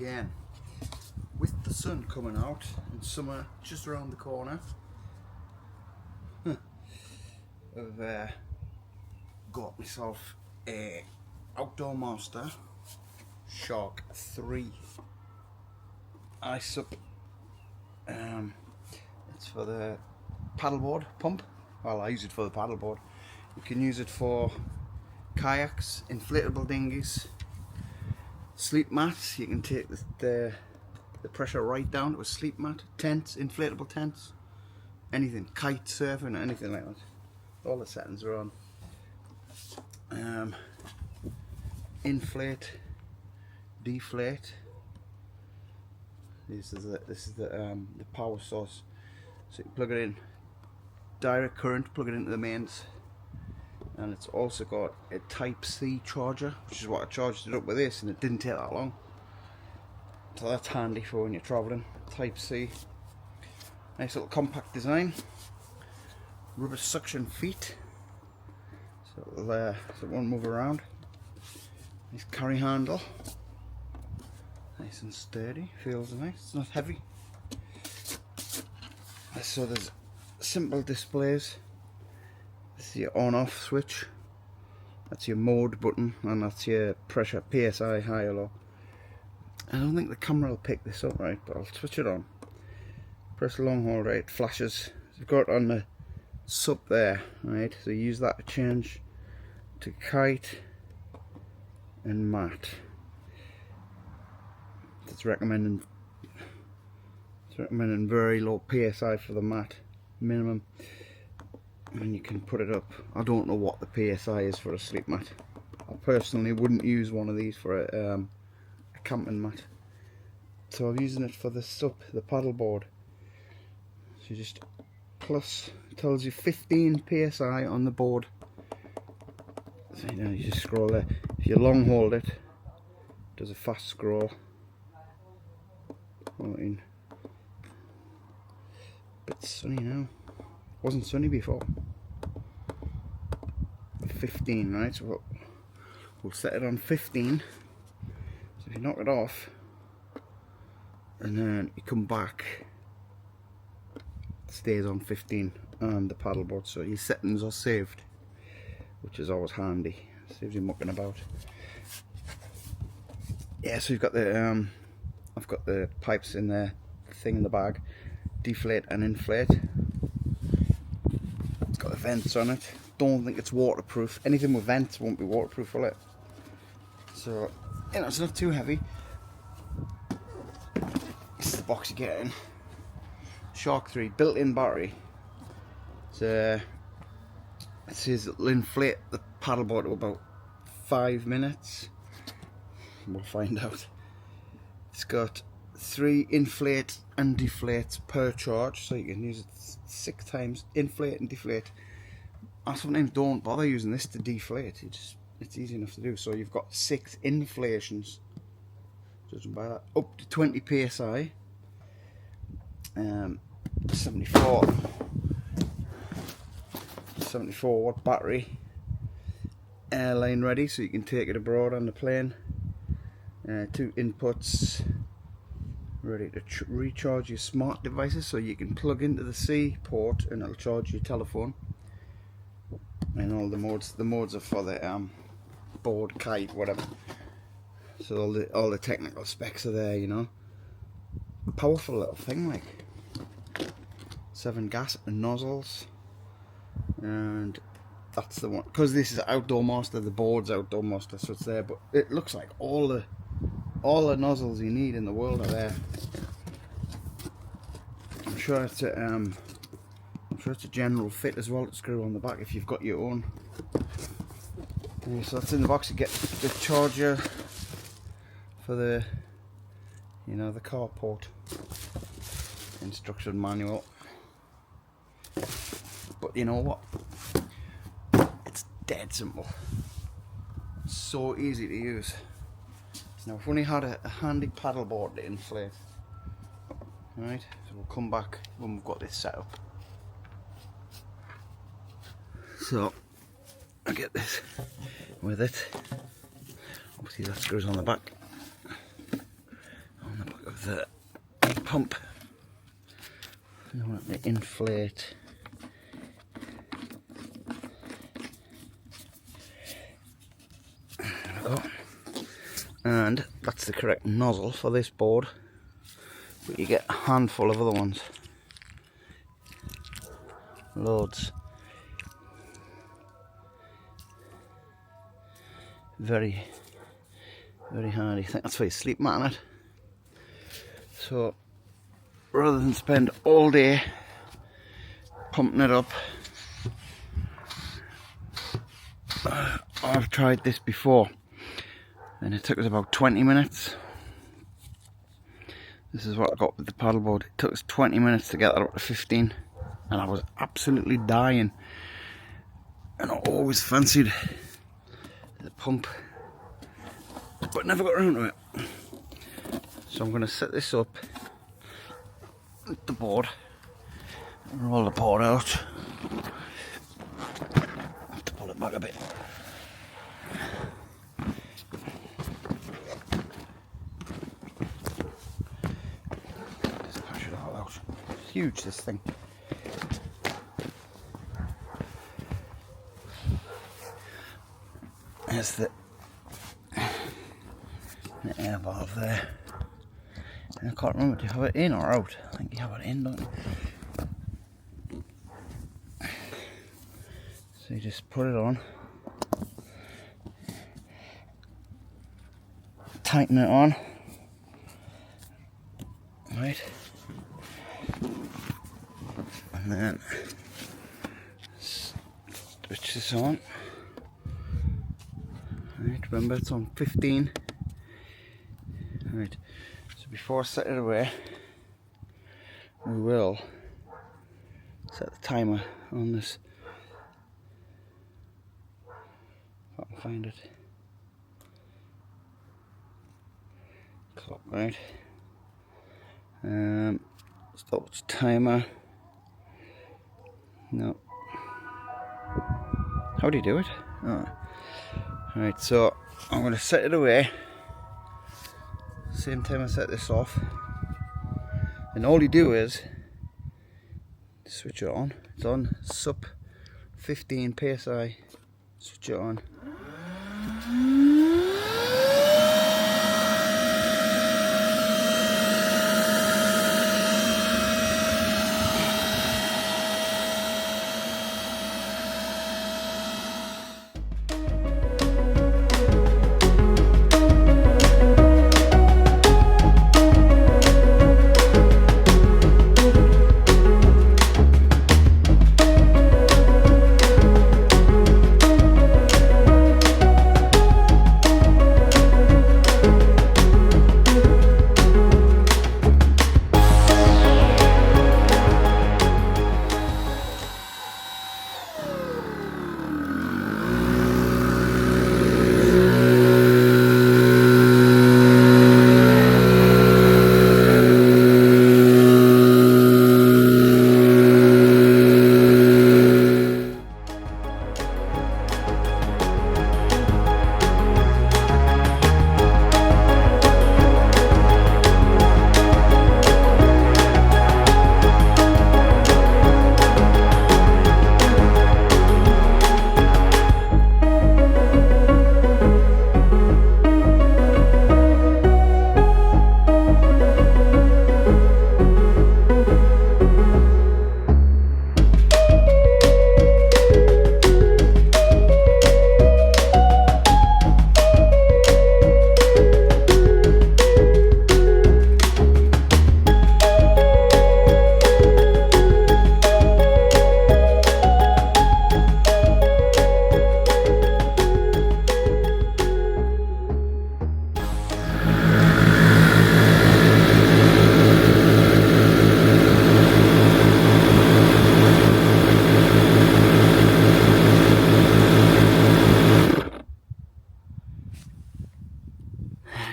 again. With the sun coming out and summer just around the corner, I've got myself a Outdoor Master SHARK3 iSUP. It's for the paddleboard pump. Well, I use it for the paddleboard. You can use it for kayaks, inflatable dinghies, sleep mats. You can take the pressure right down to a sleep mat, tents, inflatable tents, anything, kite surfing, anything like that. All the settings are on. Inflate, deflate. This is the power source. So you plug it in, direct current, plug it into the mains, and it's also got a Type C charger, which is what I charged it up with this, and it didn't take that long. So that's handy for when you're travelling. Type C. Nice little compact design. Rubber suction feet, so it won't move around. Nice carry handle. Nice and sturdy. Feels nice. It's not heavy. So there's simple displays. This is your on-off switch. That's your mode button, and that's your pressure, PSI, high or low. I don't think the camera will pick this up right, but I'll switch it on. Press long hold, right, it flashes. You've got it on the SUP there, right, so use that to change to kite and mat. It's recommending very low PSI for the mat, minimum, and you can put it up. I don't know what the PSI is for a sleep mat. I personally wouldn't use one of these for a camping mat, so I'm using it for the SUP, the paddleboard. So you just plus, it tells you 15 PSI on the board. So you just scroll there. If you long hold it, it does a fast scroll. 14. Bit sunny now. Wasn't sunny before. 15, right? So we'll set it on 15. So if you knock it off and then you come back, it stays on 15 on the paddleboard, so your settings are saved, which is always handy. Saves you mucking about. Yeah, so you've got the I've got the pipes in there, the thing in the bag, deflate and inflate. It's got the vents on it. Don't think it's waterproof. Anything with vents won't be waterproof, will it? So, you know, it's not too heavy. This is the box you get in. SHARK3 built-in battery. So it says it'll inflate the paddleboard to about 5 minutes. We'll find out. It's got 3 inflate and deflate per charge, so you can use it 6 times, inflate and deflate. I sometimes don't bother using this to deflate. It's easy enough to do. So you've got 6 inflations, judging by that, up to 20 psi. 74 watt battery, airline ready, so you can take it abroad on the plane. 2 inputs, ready to recharge your smart devices, so you can plug into the C port and it'll charge your telephone. And all the modes are for the board, kite, whatever. So all the technical specs are there, you know. Powerful little thing, like 7 gas nozzles, and that's the one, because this is Outdoor Master, the board's Outdoor Master, so it's there, but it looks like all the nozzles you need in the world are there. I'm sure it's a general fit as well to screw on the back if you've got your own. So that's in the box. You get the charger for the, you know, the carport, instruction manual. But you know what? It's dead simple. So easy to use. Now I've only had a handy paddleboard to inflate. Alright, so we'll come back when we've got this set up. So I get this with it. Obviously that screws on the back. the pump. You want it to inflate. There we go. And that's the correct nozzle for this board, but you get a handful of other ones. Loads. Very, very handy. I think that's for your sleep mat on it. So rather than spend all day pumping it up, I've tried this before and it took us about 20 minutes. This is what I got with the paddleboard. It took us 20 minutes to get that up to 15 and I was absolutely dying, and I always fancied the pump but never got around to it. So I'm going to set this up with the board, roll the board out, have to pull it back a bit. Just push it all out. It's huge, this thing. There's the air valve there. And I can't remember, do you have it in or out? I think you have it in, don't you? So you just put it on, tighten it on, right, and then switch this on. Right, remember it's on 15. Right, so before I set it away, we will set the timer on this. If I can find it. Clock, right. Stop timer. No. How do you do it? Oh. Right, so I'm going to set it away. Same time I set this off. And all you do is switch it on. It's on SUP 15 PSI. Switch it on.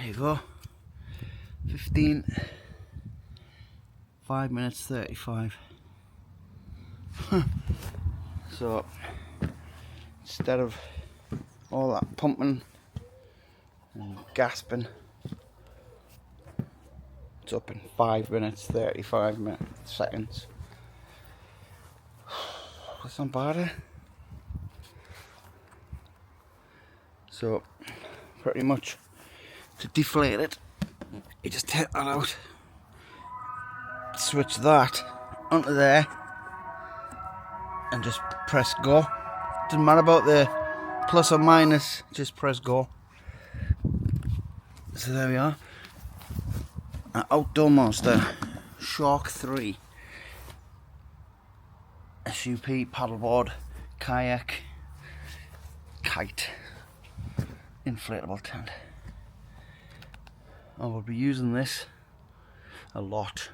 you go. 15, 5 minutes 35. So instead of all that pumping and gasping It's up in 5 minutes 35 seconds. That's not bad, eh? So pretty much to deflate it, you just take that out, switch that onto there, and just press go. Doesn't matter about the plus or minus, just press go. So there we are, an Outdoor Monster SHARK3 SUP paddleboard, kayak, kite, inflatable tent. I will be using this a lot